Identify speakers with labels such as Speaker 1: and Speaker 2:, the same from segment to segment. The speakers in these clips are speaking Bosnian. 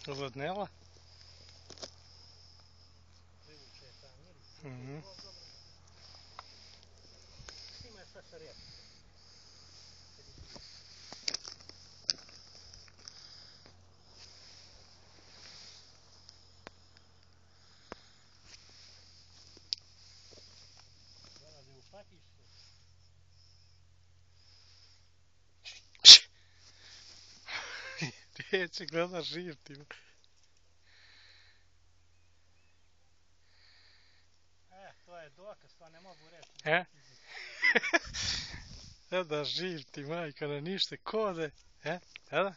Speaker 1: Odvodnela?
Speaker 2: Privuče ta miris.
Speaker 1: Mhm.
Speaker 2: Ima je sve sa rijekom. Dolaze u patište.
Speaker 1: Riječi gleda živ ti.
Speaker 2: To je dokaz, to ne mogu reći.
Speaker 1: Da živ ti, majka, na nište kode. Da?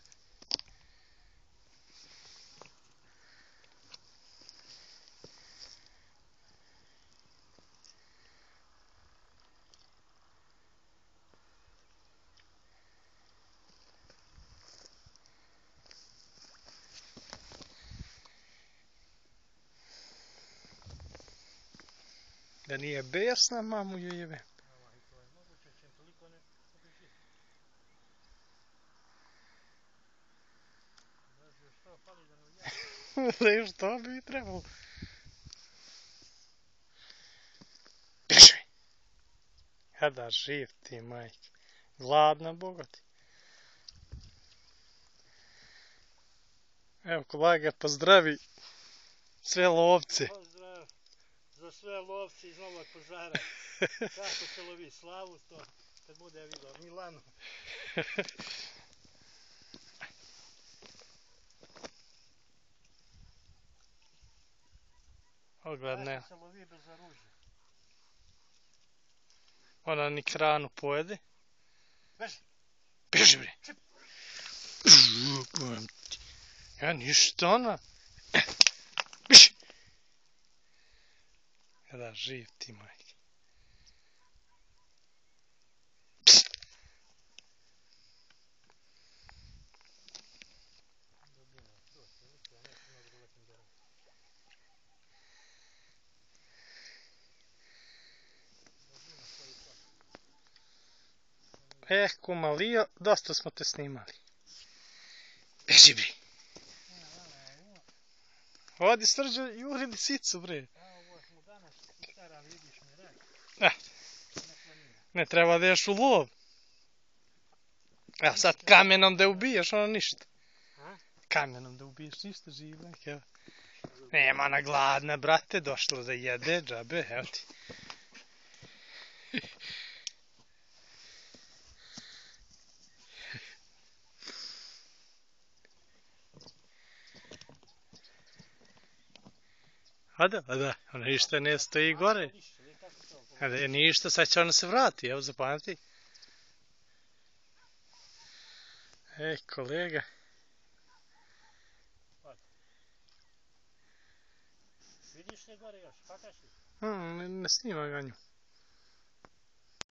Speaker 1: Da nije besna, mamu ju jebe.
Speaker 2: To je moguće, čim toliko ne obiži. Znaš još to fali da nam javi.
Speaker 1: Da još to bi trebalo. Beži! Da živ ti, majke. Gladna, bogati. Evo, kolega, pozdravi sve lovce.
Speaker 2: Pozdrav za sve lovci iz Novog Pazara. Kako će lovi slavu to kad bude vidio Milanu.
Speaker 1: Ogledne.
Speaker 2: Kako se lovi bez oružja.
Speaker 1: Ona ni hranu pojede.
Speaker 2: Beži!
Speaker 1: Beži, bre! Ja ništa ona. Beži! Da živ ti, majke. Kuma Lio, dosta smo te snimali. Beži, bre! Odi Srđo, juri lisicu, bre.
Speaker 2: Ovo smo danas starali, vidiš mi rak.
Speaker 1: Ne treba da ješ u lov. A sad kamenom da ubiješ, ono ništa. Kamenom da ubiješ, ništa živo. Nema ona gladna, brate, došla da jede, džabe, evo ti. A da, ona ništa ne stoji gore. Ništa, sad će ona se vrati, evo zapamti. Kolega.
Speaker 2: Vidiš li gore još, pakaš li?
Speaker 1: Ne snima ga nju.